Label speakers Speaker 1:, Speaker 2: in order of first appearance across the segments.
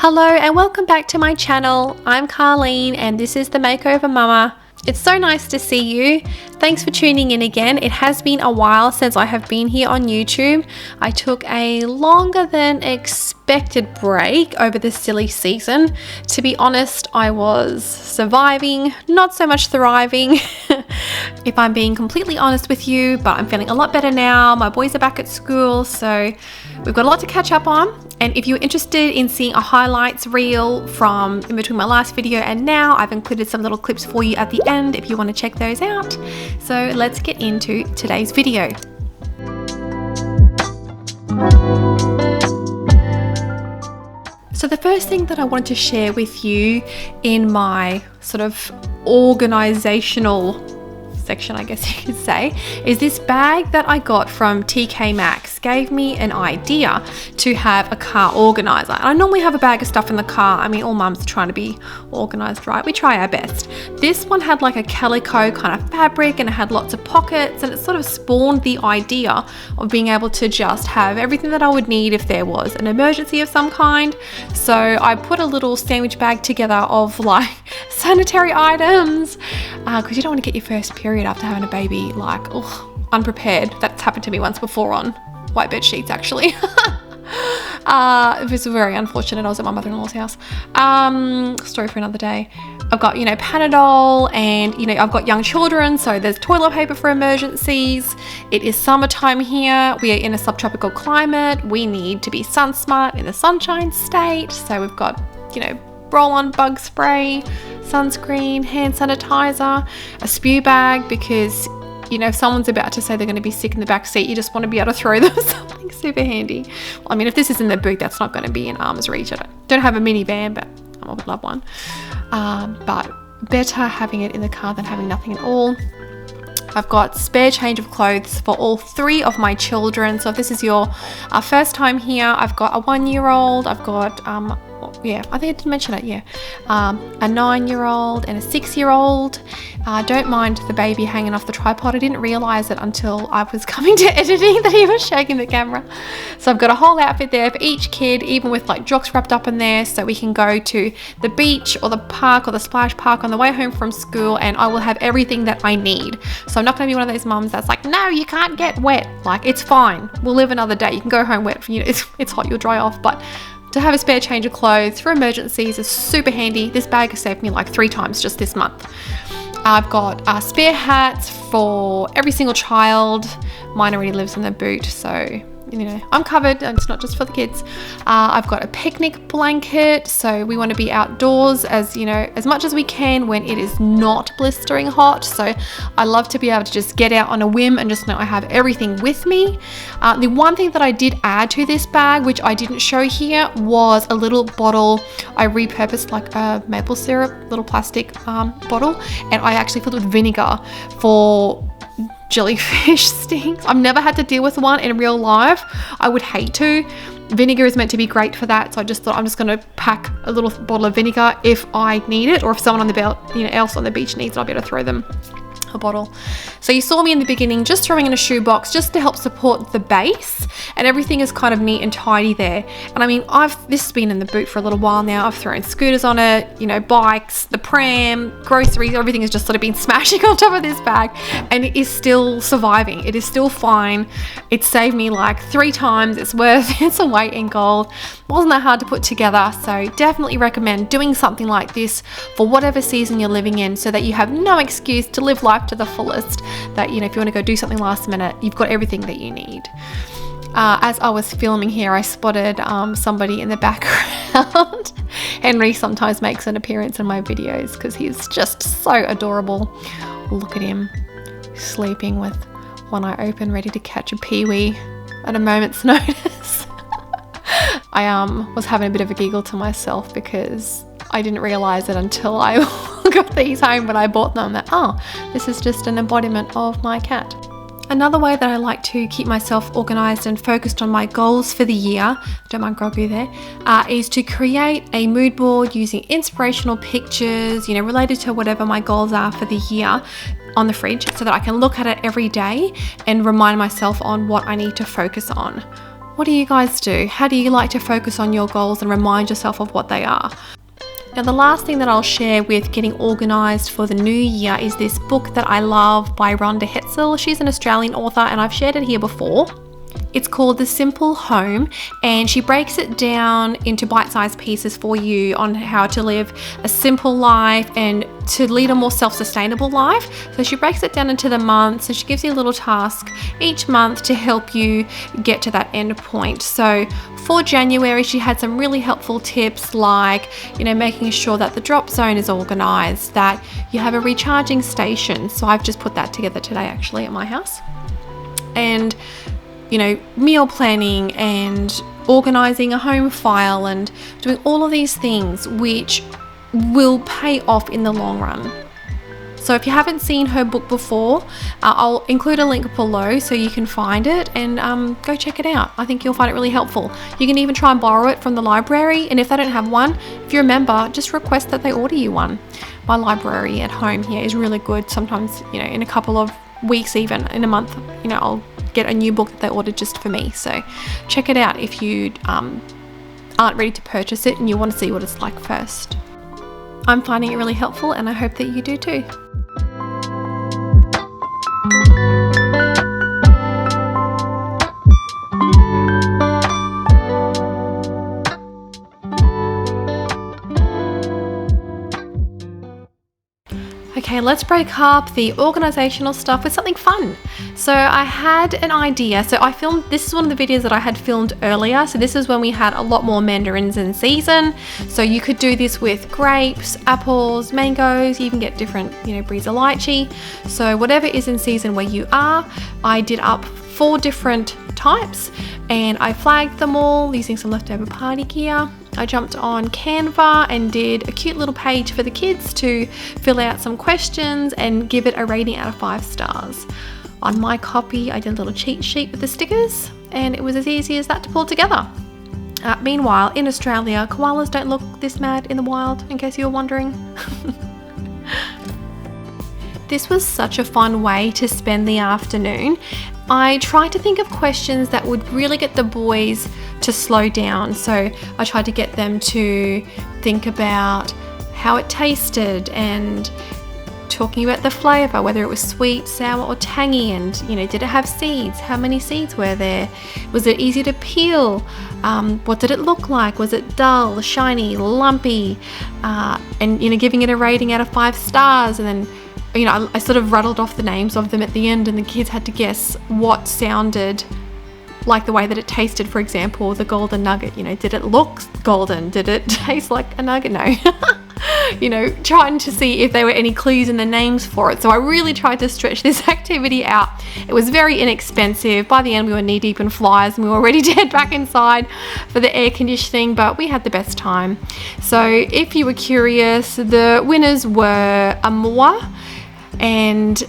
Speaker 1: Hello and welcome back to my channel. I'm Karlene and this is the Makeover Mama. It's so nice to see you. Thanks for tuning in again. It has been a while since I have been here on YouTube. I took a longer than expected break over the silly season. To be honest, I was surviving, not so much thriving, if I'm being completely honest with you, but I'm feeling a lot better now. My boys are back at school, so we've got a lot to catch up on. And if you're interested in seeing a highlights reel from in between my last video and now, I've included some little clips for you at the end if you want to check those out. So let's get into today's video. So the first thing that I wanted to share with you in my sort of organizational section, I guess you could say, is this bag that I got from TK Maxx. Gave me an idea to have a car organizer. And I normally have a bag of stuff in the car. I mean, all mums are trying to be organized, right? We try our best. This one had like a calico kind of fabric and it had lots of pockets, and it sort of spawned the idea of being able to just have everything that I would need if there was an emergency of some kind. So I put a little sandwich bag together of like sanitary items, because you don't want to get your first period after having a baby like unprepared. That's happened to me once before on white bed sheets actually. It was very unfortunate. I was at my mother-in-law's house. Story for another day. I've got, Panadol, and, I've got young children, so there's toilet paper for emergencies. It is summertime here. We are in a subtropical climate. We need to be sun smart in the sunshine state. So we've got, roll-on bug spray, sunscreen, hand sanitizer, a spew bag, because if someone's about to say they're going to be sick in the back seat, you just want to be able to throw them something super handy. Well, I mean, if this is in the boot, that's not going to be in arm's reach. I don't have a minivan, but I would love one. But better having it in the car than having nothing at all. I've got spare change of clothes for all three of my children. So if this is your first time here, I've got a 1-year-old, I've got I think I did mention it, a 9-year-old and a 6-year-old. Don't mind the baby hanging off the tripod. I didn't realize it until I was coming to editing that he was shaking the camera. So I've got a whole outfit there for each kid, even with like jocks wrapped up in there, so we can go to the beach or the park or the splash park on the way home from school, and I will have everything that I need. So I'm not going to be one of those mums that's like, no, you can't get wet. Like, it's fine. We'll live another day. You can go home wet. It's hot. You'll dry off. But to have a spare change of clothes for emergencies is super handy. This bag has saved me like 3 times just this month. I've got spare hats for every single child. Mine already lives in the boot, so I'm covered, and it's not just for the kids. I've got a picnic blanket, so we want to be outdoors as much as we can when it is not blistering hot. So I love to be able to just get out on a whim and just know I have everything with me. The one thing that I did add to this bag, which I didn't show here, was a little bottle. I repurposed like a maple syrup little plastic bottle, and I actually filled it with vinegar for jellyfish stings. I've never had to deal with one in real life. I would hate to. Vinegar is meant to be great for that, so I just thought I'm just going to pack a little bottle of vinegar if I need it, or if someone on the else on the beach needs it, I'll be able to throw them a bottle. So you saw me in the beginning just throwing in a shoebox just to help support the base, and everything is kind of neat and tidy there. And I mean, this has been in the boot for a little while now. I've thrown scooters on it, bikes, the pram, groceries, everything has just sort of been smashing on top of this bag, and it is still surviving. It is still fine. It saved me like 3 times. It's worth its weight in gold. Wasn't that hard to put together, so definitely recommend doing something like this for whatever season you're living in, so that you have no excuse to live life to the fullest. That if you want to go do something last minute, you've got everything that you need. As I was filming here, I spotted somebody in the background. Henry sometimes makes an appearance in my videos because he's just so adorable. Look at him sleeping with one eye open, ready to catch a peewee at a moment's notice. I was having a bit of a giggle to myself because I didn't realize it until I got these home when I bought them, that this is just an embodiment of my cat. Another way that I like to keep myself organized and focused on my goals for the year, don't mind groggy there, is to create a mood board using inspirational pictures, related to whatever my goals are for the year, on the fridge, so that I can look at it every day and remind myself on what I need to focus on. What do you guys do? How do you like to focus on your goals and remind yourself of what they are? Now, the last thing that I'll share with getting organised for the new year is this book that I love by Rhonda Hetzel. She's an Australian author and I've shared it here before. It's called The Simple Home, and she breaks it down into bite-sized pieces for you on how to live a simple life and to lead a more self-sustainable life. So she breaks it down into the months, and she gives you a little task each month to help you get to that end point. So for January, she had some really helpful tips like, making sure that the drop zone is organised, that you have a recharging station. So I've just put that together today actually at my house. And meal planning and organising a home file and doing all of these things which will pay off in the long run. So if you haven't seen her book before, I'll include a link below so you can find it and go check it out. I think you'll find it really helpful. You can even try and borrow it from the library, and if they don't have one, if you're a member, just request that they order you one. My library at home here is really good. Sometimes, in a couple of weeks, even in a month, I'll get a new book that they ordered just for me. So check it out if you aren't ready to purchase it and you want to see what it's like first. I'm finding it really helpful and I hope that you do too. Okay, let's break up the organizational stuff with something fun. So I had an idea. So this is one of the videos that I had filmed earlier. So this is when we had a lot more mandarins in season. So you could do this with grapes, apples, mangoes, you even get different, breeds of lychee. So whatever is in season where you are, I did up 4 different types and I flagged them all using some leftover party gear. I jumped on Canva and did a cute little page for the kids to fill out some questions and give it a rating out of 5 stars. On my copy, I did a little cheat sheet with the stickers and it was as easy as that to pull together. Meanwhile, in Australia, koalas don't look this mad in the wild, in case you were wondering. This was such a fun way to spend the afternoon. I tried to think of questions that would really get the boys to slow down. So I tried to get them to think about how it tasted and talking about the flavour, whether it was sweet, sour or tangy, and did it have seeds? How many seeds were there? Was it easy to peel? What did it look like? Was it dull, shiny, lumpy? And giving it a rating out of 5 stars, and then I sort of rattled off the names of them at the end and the kids had to guess what sounded like the way that it tasted. For example, the golden nugget, did it look golden? Did it taste like a nugget? No. Trying to see if there were any clues in the names for it. So I really tried to stretch this activity out. It was very inexpensive. By the end, we were knee deep in flies and we were ready to head back inside for the air conditioning, but we had the best time. So if you were curious, the winners were a moa and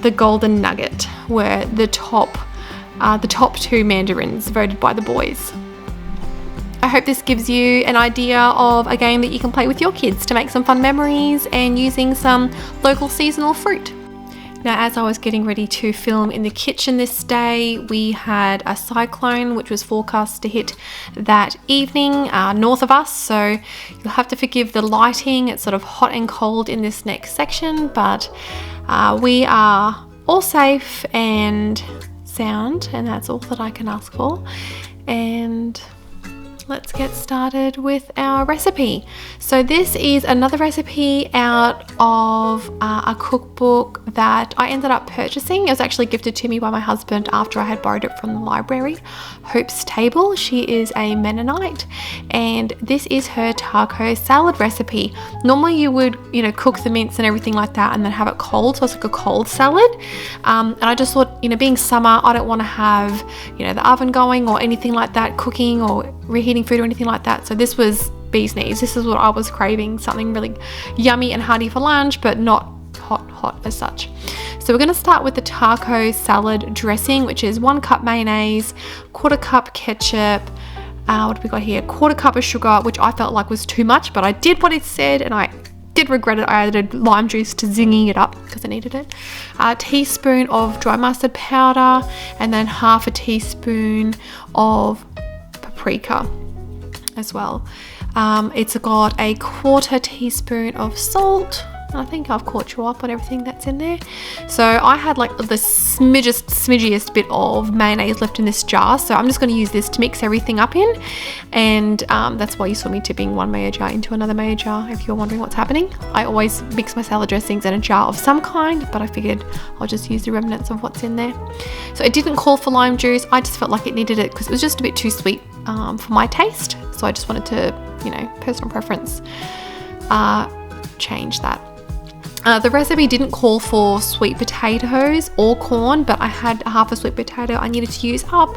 Speaker 1: the golden nugget were the top 2 mandarins voted by the boys. I hope this gives you an idea of a game that you can play with your kids to make some fun memories and using some local seasonal fruit. Now, as I was getting ready to film in the kitchen this day, we had a cyclone which was forecast to hit that evening north of us. So you'll have to forgive the lighting. It's sort of hot and cold in this next section, but we are all safe and sound, and that's all that I can ask for. And let's get started with our recipe. So this is another recipe out of a cookbook that I ended up purchasing. It was actually gifted to me by my husband after I had borrowed it from the library. Hope's Table. She is a Mennonite, and this is her taco salad recipe. Normally you would, cook the mince and everything like that and then have it cold, so it's like a cold salad. And I just thought, being summer, I don't want to have, the oven going or anything like that, cooking or reheating food or anything like that. So this was bee's knees. This is what I was craving, something really yummy and hearty for lunch, but not hot as such. So we're going to start with the taco salad dressing, which is 1 cup mayonnaise, 1/4 cup ketchup, what have we got here, 1/4 cup of sugar, which I felt like was too much, but I did what it said and I did regret it. I added lime juice to zinging it up because I needed it. A teaspoon of dry mustard powder, and then 1/2 teaspoon of paprika as well. It's got a 1/4 teaspoon of salt. I think I've caught you up on everything that's in there. So I had like the smidgiest bit of mayonnaise left in this jar, so I'm just going to use this to mix everything up in. And that's why you saw me tipping one mayo jar into another mayo jar, if you're wondering what's happening. I always mix my salad dressings in a jar of some kind, but I figured I'll just use the remnants of what's in there. So it didn't call for lime juice. I just felt like it needed it because it was just a bit too sweet for my taste. So I just wanted to, you know, personal preference, change that. The recipe didn't call for sweet potatoes or corn, but I had half a sweet potato I needed to use up,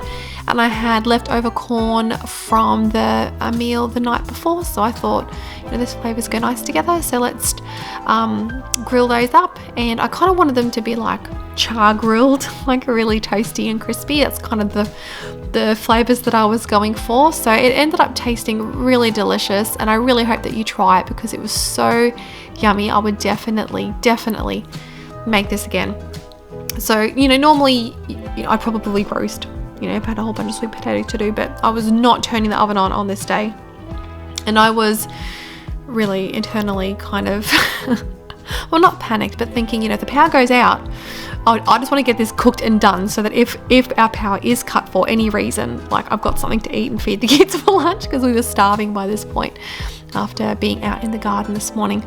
Speaker 1: and I had leftover corn from a meal the night before, so I thought, you know, these flavors go nice together, so let's grill those up. And I kind of wanted them to be like char grilled, like really toasty and crispy. That's kind of the flavors that I was going for. So it ended up tasting really delicious, and I really hope that you try it because it was so yummy. I would definitely make this again. So, you know, normally, you know, I'd probably roast, you know, if I had a whole bunch of sweet potatoes to do, but I was not turning the oven on this day. And I was really internally kind of, well, not panicked, but thinking, you know, if the power goes out, I just want to get this cooked and done so that if our power is cut for any reason, like I've got something to eat and feed the kids for lunch, because we were starving by this point after being out in the garden this morning.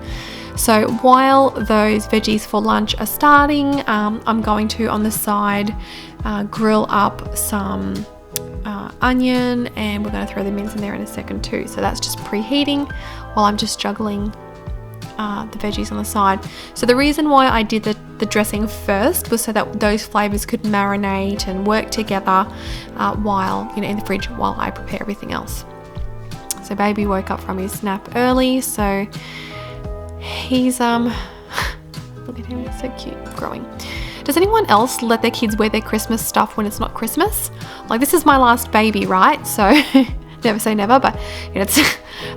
Speaker 1: So while those veggies for lunch are starting, I'm going to, on the side, grill up some onion, and we're going to throw the mince in there in a second too. So that's just preheating while I'm just juggling the veggies on the side. So the reason why I did the dressing first was so that those flavors could marinate and work together while, you know, in the fridge while I prepare everything else. So baby woke up from his nap early, so he's look at him, he's so cute, growing. Does anyone else let their kids wear their Christmas stuff when it's not Christmas? Like, this is my last baby, right? So never say never, but you know, it's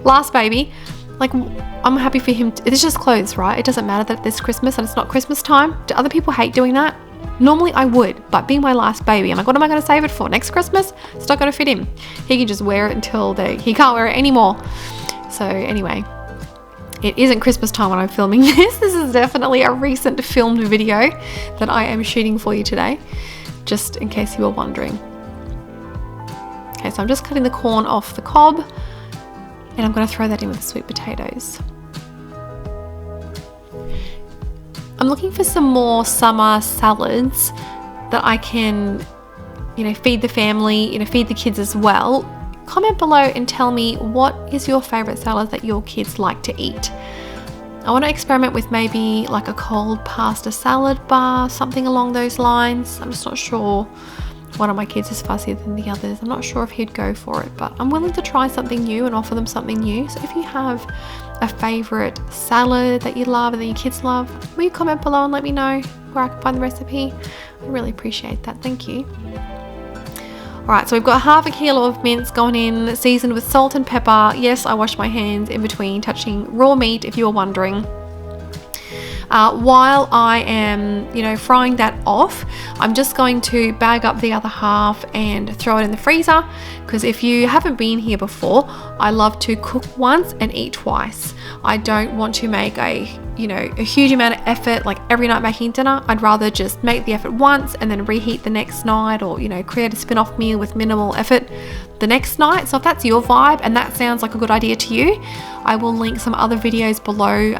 Speaker 1: last baby. Like, I'm happy for him. It's just clothes, right? It doesn't matter that it's Christmas and it's not Christmas time. Do other people hate doing that? Normally I would, but being my last baby, I'm like, what am I going to save it for? Next Christmas? It's not going to fit him. He can just wear it until he can't wear it anymore. So anyway, it isn't Christmas time when I'm filming this. This is definitely a recent filmed video that I am shooting for you today, just in case you were wondering. Okay, so I'm just cutting the corn off the cob, and I'm going to throw that in with the sweet potatoes. I'm looking for some more summer salads that I can, you know, feed the family, you know, feed the kids as well. Comment below and tell me, what is your favorite salad that your kids like to eat? I want to experiment with maybe like a cold pasta salad bar, something along those lines. I'm just not sure. One of my kids is fussier than the others. I'm not sure if he'd go for it, but I'm willing to try something new and offer them something new. So if you have a favorite salad that you love and that your kids love, will you comment below and let me know where I can find the recipe? I really appreciate that. Thank you. Alright, so we've got half a kilo of mince going in, seasoned with salt and pepper. Yes, I washed my hands in between touching raw meat, if you were wondering. While I am, you know, frying that off, I'm just going to bag up the other half and throw it in the freezer, because if you haven't been here before, I love to cook once and eat twice. I don't want to make a huge amount of effort like every night making dinner. I'd rather just make the effort once and then reheat the next night, or, you know, create a spin-off meal with minimal effort the next night. So if that's your vibe and that sounds like a good idea to you, I will link some other videos below.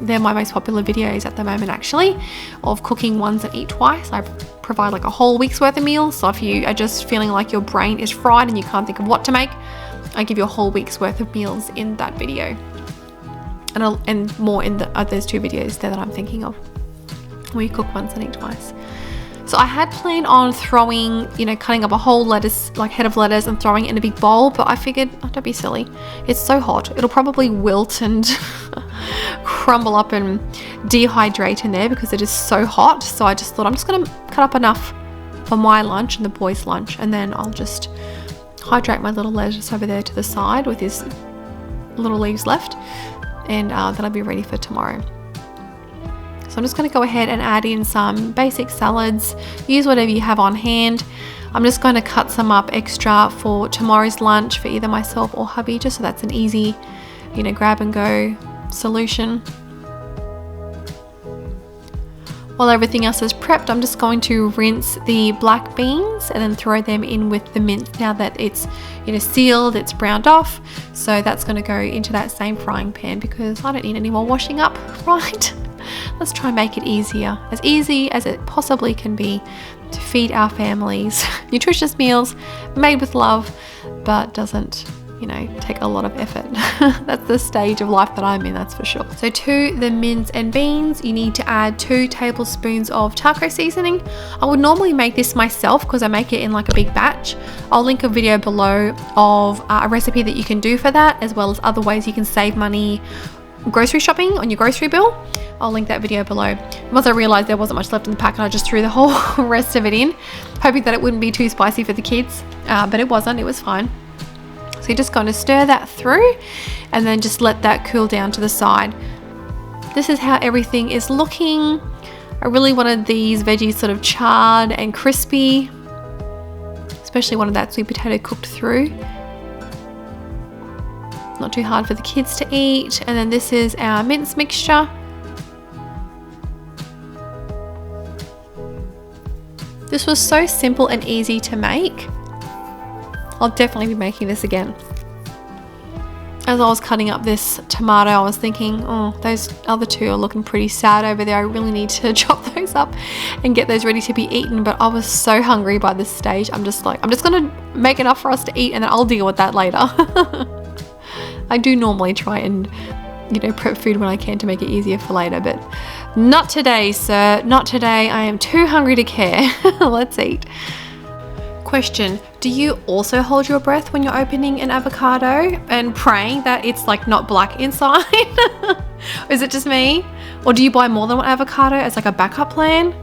Speaker 1: They're my most popular videos at the moment, actually, of cooking once and eat twice. I provide like a whole week's worth of meals. So if you are just feeling like your brain is fried and you can't think of what to make, I give you a whole week's worth of meals in that video. And more in those two videos there that I'm thinking of, where you cook once and eat twice. So I had planned on throwing, you know, cutting up a whole lettuce, like head of lettuce, and throwing it in a big bowl, but I figured, oh, don't be silly. It's so hot. It'll probably wilt and crumble up and dehydrate in there because it is so hot. So I just thought, I'm just going to cut up enough for my lunch and the boys' lunch, and then I'll just hydrate my little lettuce over there to the side with his little leaves left, and then I'll be ready for tomorrow. So I'm just going to go ahead and add in some basic salads. Use whatever you have on hand. I'm just going to cut some up extra for tomorrow's lunch for either myself or hubby, just so that's an easy, grab and go solution. While everything else is prepped, I'm just going to rinse the black beans and then throw them in with the mince now that it's sealed, it's browned off. So that's going to go into that same frying pan because I don't need any more washing up, right? Let's try and make it as easy as it possibly can be to feed our families nutritious meals made with love, but doesn't take a lot of effort. That's the stage of life that I'm in, that's for sure. So to the mince and beans, you need to add 2 tablespoons of taco seasoning. I would normally make this myself because I make it in like a big batch. I'll link a video below of a recipe that you can do for that, as well as other ways you can save money grocery shopping on your grocery bill. I'll link that video below. Once I realized there wasn't much left in the packet, I just threw the whole rest of it in, hoping that it wouldn't be too spicy for the kids, but it wasn't, it was fine. So you're just going to stir that through and then just let that cool down to the side. This is how everything is looking. I really wanted these veggies sort of charred and crispy, especially wanted that sweet potato cooked through. Not too hard for the kids to eat. And then this is our mince mixture. This was so simple and easy to make. I'll definitely be making this again. As I was cutting up this tomato, I was thinking, oh, those other 2 are looking pretty sad over there. I really need to chop those up and get those ready to be eaten. But I was so hungry by this stage. I'm just going to make enough for us to eat and then I'll deal with that later. I do normally try and, prep food when I can to make it easier for later, but not today, sir. Not today. I am too hungry to care. Let's eat. Question: do you also hold your breath when you're opening an avocado and praying that it's like not black inside? Is it just me? Or do you buy more than one avocado as like a backup plan?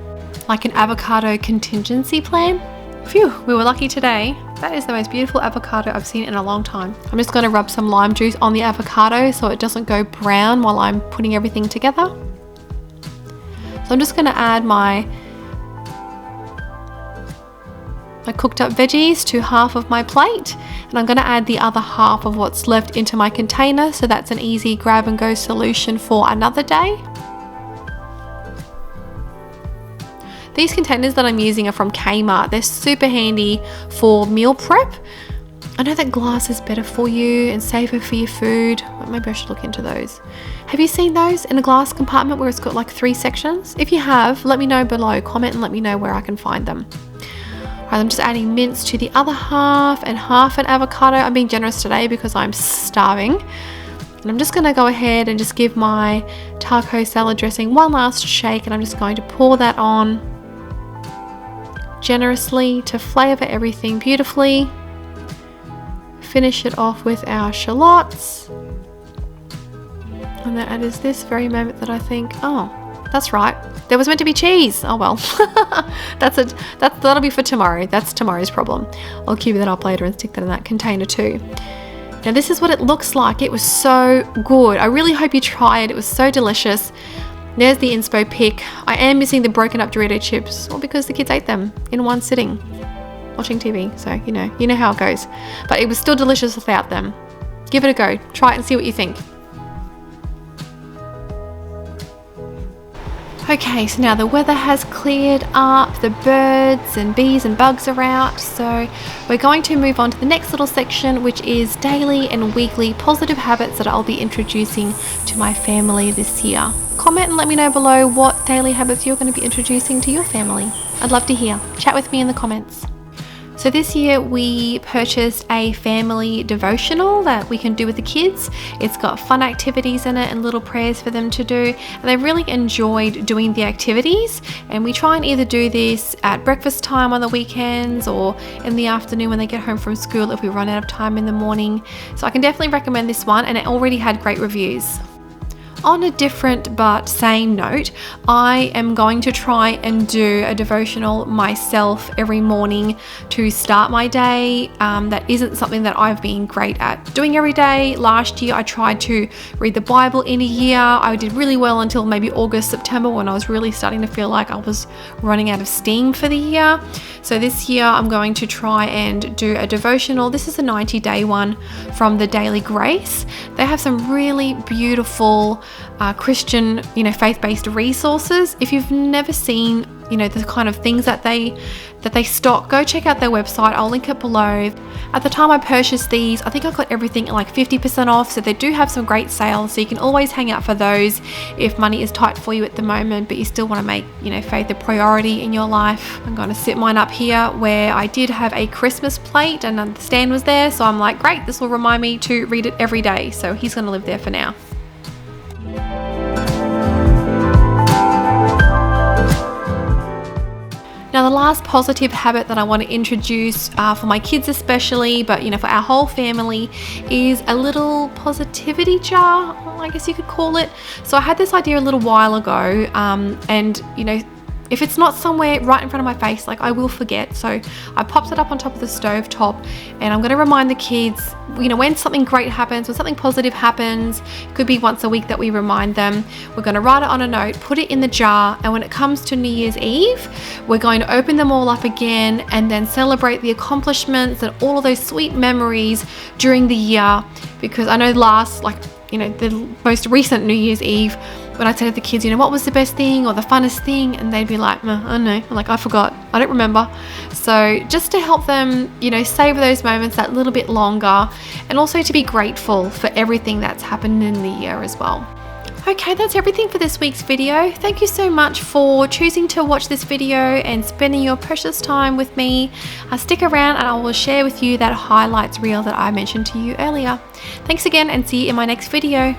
Speaker 1: Like an avocado contingency plan? Phew, we were lucky today. That is the most beautiful avocado I've seen in a long time. I'm just going to rub some lime juice on the avocado so it doesn't go brown while I'm putting everything together. So I'm just going to add my cooked up veggies to half of my plate, and I'm going to add the other half of what's left into my container, so that's an easy grab and go solution for another day. These containers that I'm using are from Kmart. They're super handy for meal prep. I know that glass is better for you and safer for your food, but maybe I should look into those. Have you seen those in a glass compartment where it's got like 3 sections? If you have, let me know below. Comment and let me know where I can find them. Alright, I'm just adding mince to the other half and half an avocado. I'm being generous today because I'm starving. And I'm just going to go ahead and just give my taco salad dressing one last shake, and I'm just going to pour that on generously to flavor everything beautifully. Finish it off with our shallots. And that is this very moment that I think, oh, that's right, there was meant to be cheese. Oh well. That'll be for tomorrow. That's tomorrow's problem. I'll cube that up later and stick that in that container too. Now this is what it looks like. It was so good. I really hope you try it. It was so delicious. There's the inspo pic. I am missing the broken up Dorito chips, well, because the kids ate them in one sitting watching TV, so you know how it goes. But it was still delicious without them. Give it a go. Try it and see what you think. Okay, so now the weather has cleared up, the birds and bees and bugs are out, so we're going to move on to the next little section, which is daily and weekly positive habits that I'll be introducing to my family this year. Comment and let me know below what daily habits you're going to be introducing to your family. I'd love to hear. Chat with me in the comments. So this year we purchased a family devotional that we can do with the kids. It's got fun activities in it and little prayers for them to do, and they really enjoyed doing the activities. And we try and either do this at breakfast time on the weekends or in the afternoon when they get home from school if we run out of time in the morning. So I can definitely recommend this one, and it already had great reviews. On a different but same note, I am going to try and do a devotional myself every morning to start my day. That isn't something that I've been great at doing every day. Last year I tried to read the Bible in a year. I did really well until maybe August, September, when I was really starting to feel like I was running out of steam for the year. So this year I'm going to try and do a devotional. This is a 90-day one from the Daily Grace. They have some really beautiful Christian, faith-based resources. If you've never seen, the kind of things that they stock, go check out their website. I'll link it below. At the time I purchased these, I think I got everything at like 50% off, so they do have some great sales, so you can always hang out for those if money is tight for you at the moment, but you still want to make, faith a priority in your life. I'm going to sit mine up here where I did have a Christmas plate and the stand was there, so I'm like, great, this will remind me to read it every day. So he's going to live there for now. Now, the last positive habit that I want to introduce for my kids especially, but for our whole family, is a little positivity jar, I guess you could call it. So I had this idea a little while ago, and if it's not somewhere right in front of my face, like I will forget. So I popped it up on top of the stove top, and I'm going to remind the kids, when something great happens, when something positive happens, it could be once a week that we remind them. We're going to write it on a note, put it in the jar, and when it comes to New Year's Eve, we're going to open them all up again and then celebrate the accomplishments and all of those sweet memories during the year. Because I know the most recent New Year's Eve, when I said to the kids, what was the best thing or the funnest thing? And they'd be like, I don't know. I'm like, I forgot. I don't remember. So just to help them, savor those moments that little bit longer, and also to be grateful for everything that's happened in the year as well. Okay, that's everything for this week's video. Thank you so much for choosing to watch this video and spending your precious time with me. Stick around and I will share with you that highlights reel that I mentioned to you earlier. Thanks again, and see you in my next video.